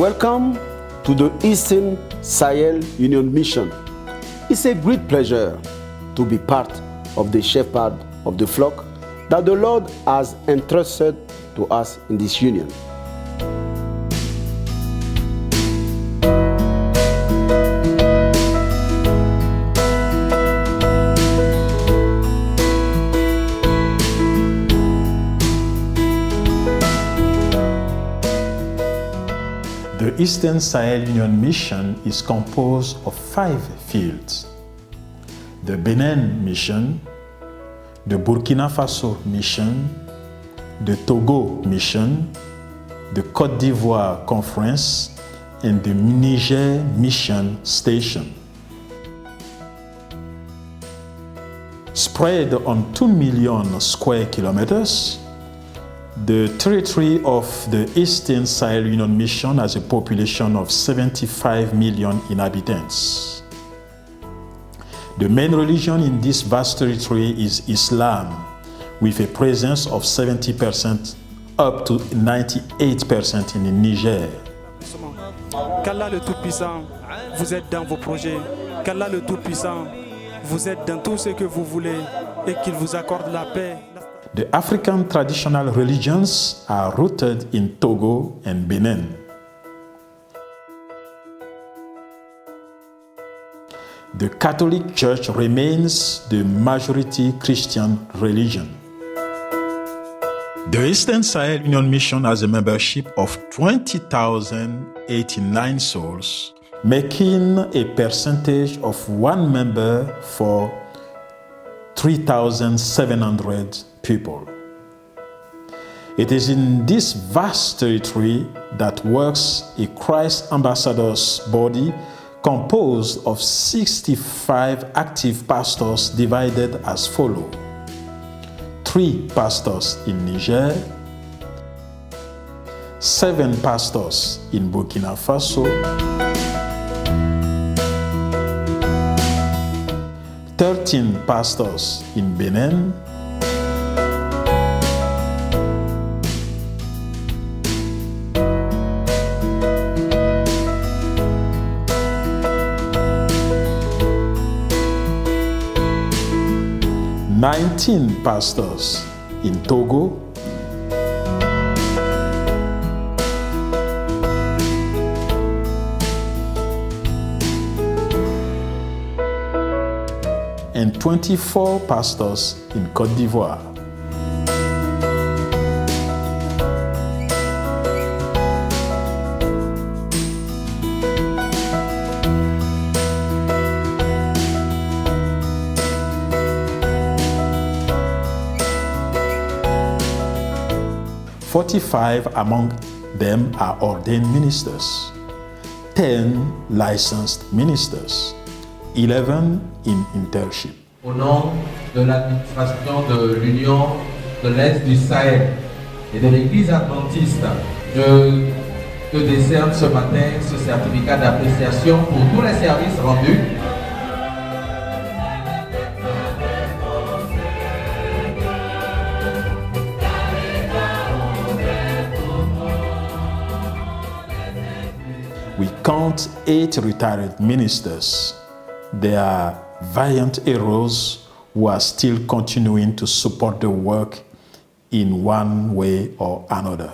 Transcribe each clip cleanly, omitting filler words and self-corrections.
Welcome to the Eastern Sahel Union Mission. It's a great pleasure to be part of the shepherd of the flock that the Lord has entrusted to us in this union. The Eastern Sahel Union Mission is composed of 5 fields: the Benin Mission, the Burkina Faso Mission, the Togo Mission, the Côte d'Ivoire Conference, and the Niger Mission Station. Spread on 2 million square kilometers, the territory of the Eastern Sahel Union Mission has a population of 75 million inhabitants. The main religion in this vast territory is Islam, with a presence of 70% up to 98% in Niger. Qu'Allah le Tout-Puissant vous aide dans vos projets, qu'Allah le Tout-Puissant vous aide dans tout ce que vous voulez et qu'il vous accorde la paix. The African traditional religions are rooted in Togo and Benin. The Catholic Church remains the majority Christian religion. The Eastern Sahel Union Mission has a membership of 20,089 souls, making a percentage of 1 member for 3,700 people. It is in this vast territory that works a Christ Ambassadors body composed of 65 active pastors divided as follows: 3 pastors in Niger, 7 pastors in Burkina Faso, 13 pastors in Benin, 19 pastors in Togo, and 24 pastors in Côte d'Ivoire. Forty-five among them are ordained ministers, 10 licensed ministers, 11 in internship. Au nom de l'administration de l'Union de l'Est du Sahel et de l'Église adventiste, je te décerne ce matin ce certificat d'appréciation pour tous les services rendus. We count 8 retired ministers. They are valiant heroes who are still continuing to support the work in one way or another.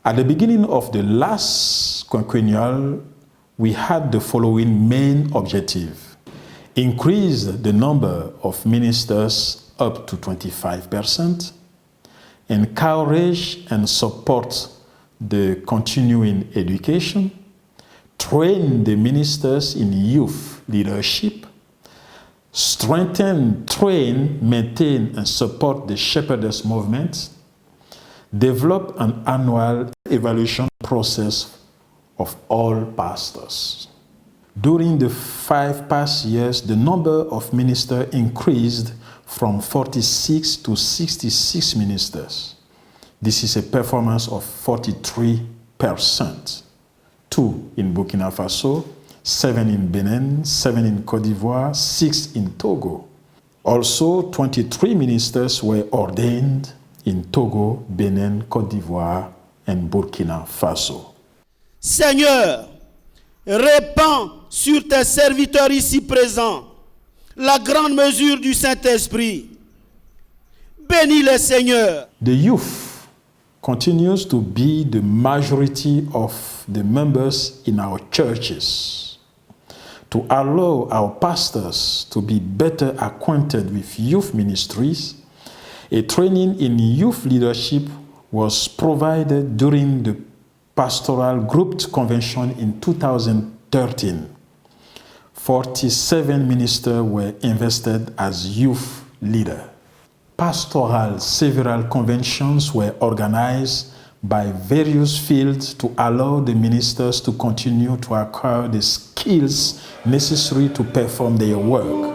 At the beginning of the last quinquennial, we had the following main objective: increase the number of ministers up to 25%, encourage and support the continuing education, train the ministers in youth leadership, strengthen, train, maintain and support the shepherdess movement, develop an annual evaluation process of all pastors. During the 5 past years, the number of ministers increased from 46 to 66 ministers. This is a performance of 43%. 2 in Burkina Faso, 7 in Benin, 7 in Côte d'Ivoire, 6 in Togo. Also, 23 ministers were ordained in Togo, Benin, Côte d'Ivoire, and Burkina Faso. Seigneur, répands sur tes serviteurs ici présents la grande mesure du Saint-Esprit. Bénis-les, Seigneur. The youth continues to be the majority of the members in our churches. To allow our pastors to be better acquainted with youth ministries, a training in youth leadership was provided during the Pastoral Grouped Convention in 2013. 47 ministers were invested as youth leaders. Pastoral several conventions were organized by various fields to allow the ministers to continue to acquire the skills necessary to perform their work.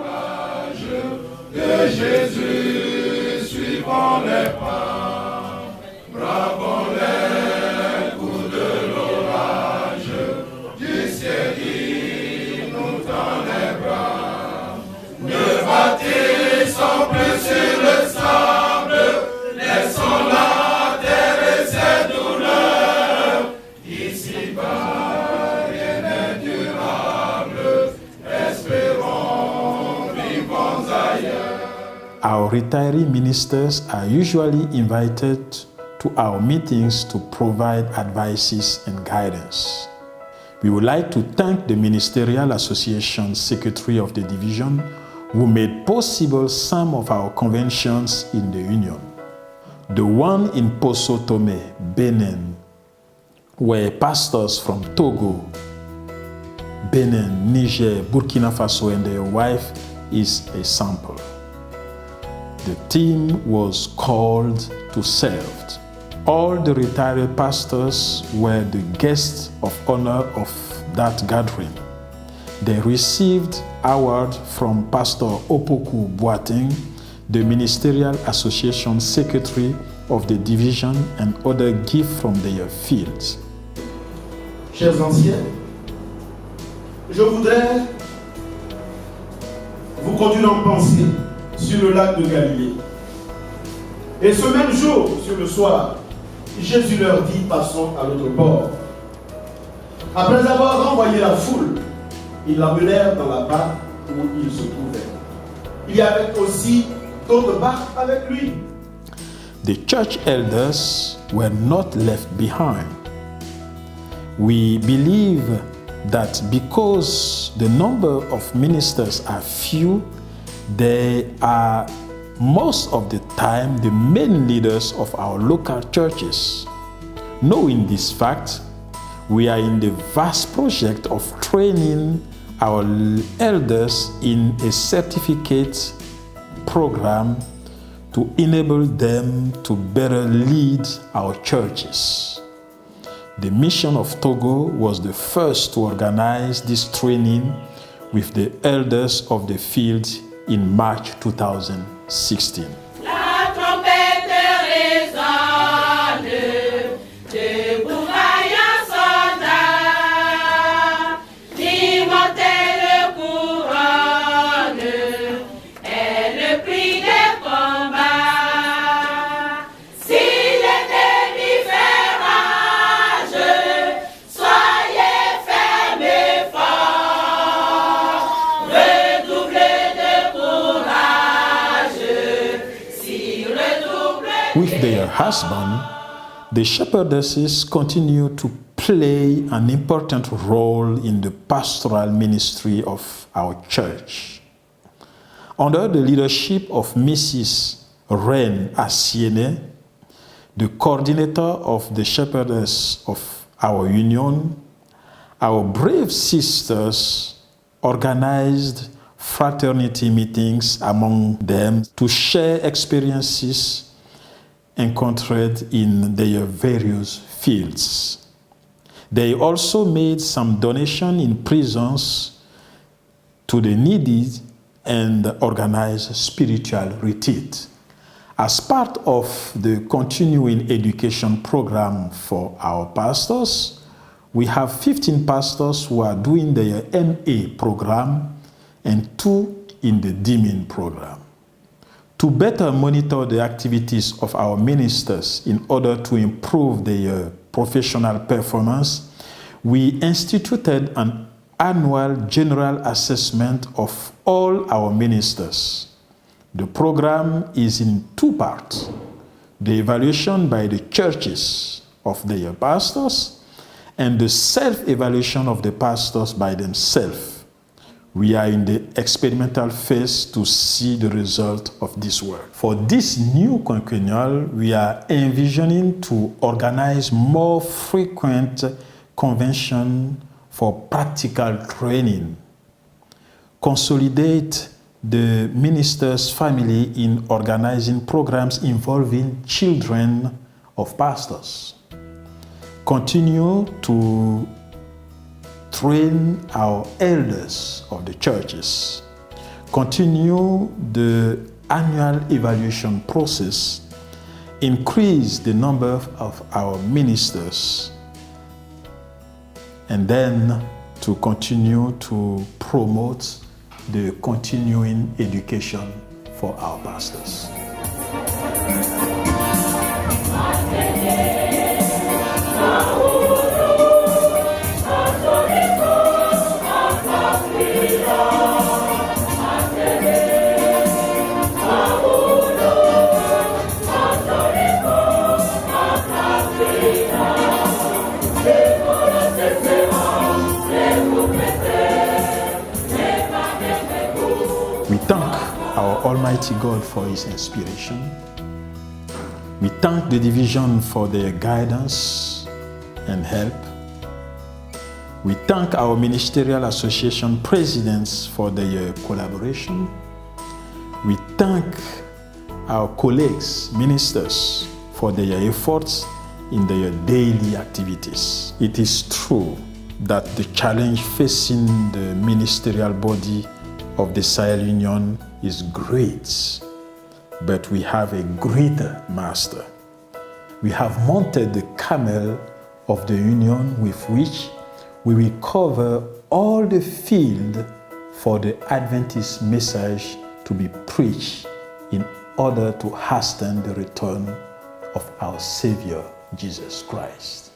Our retiree ministers are usually invited to our meetings to provide advices and guidance. We would like to thank the Ministerial Association Secretary of the Division who made possible some of our conventions in the Union. The one in Poso Tome, Benin, where pastors from Togo, Benin, Niger, Burkina Faso and their wife is a sample. The team was called to serve. All the retired pastors were the guests of honor of that gathering. They received award from Pastor Opoku Boateng, the Ministerial Association Secretary of the Division, and other gifts from their fields. Chers anciens, je voudrais vous conduire en pensée sur le lac de Galilée. Et ce même jour, sur le soir, Jésus leur dit, passons à l'autre bord. Après avoir renvoyé la foule, ils l'amenèrent dans la barque où il se trouvait. Il y avait aussi d'autres barques avec lui. The church elders were not left behind. We believe that because the number of ministers are few, they are most of the time the main leaders of our local churches. Knowing this fact, we are in the vast project of training our elders in a certificate program to enable them to better lead our churches. The mission of Togo was the first to organize this training with the elders of the field in March 2016. La trompette résonne, debout vaillant soldat, l'immortelle couronne est le prix des combats. Si l'ennemi fait rage, soyez fermes et forts, redoublez de courage, si redoublez. With their husband, the shepherdesses continue to play an important role in the pastoral ministry of our church. Under the leadership of Mrs. Ren Asiene, the coordinator of the shepherdess of our union, our brave sisters organized fraternity meetings among them to share experiences encountered in their various fields. They also made some donation in prisons to the needy and organized spiritual retreat. As part of the continuing education program for our pastors, We have 15 pastors who are doing their MA program and 2 in the DMIN program. To better monitor the activities of our ministers in order to improve their professional performance, we instituted an annual general assessment of all our ministers. The program is in 2 parts: the evaluation by the churches of their pastors and the self-evaluation of the pastors by themselves. We are in the experimental phase to see the result of this work. For this new quinquennial, we are envisioning to organize more frequent conventions for practical training, consolidate the minister's family in organizing programs involving children of pastors, continue to train our elders of the churches, continue the annual evaluation process, increase the number of our ministers, and then to continue to promote the continuing education for our pastors. We thank our Almighty God for His inspiration. We thank the division for their guidance and help. We thank our ministerial association presidents for their collaboration. We thank our colleagues, ministers, for their efforts in their daily activities. It is true that the challenge facing the ministerial body of the Sahel Union is great, but we have a greater master. We have mounted the camel of the union with which we will cover all the field for the Adventist message to be preached in order to hasten the return of our Savior, Jesus Christ.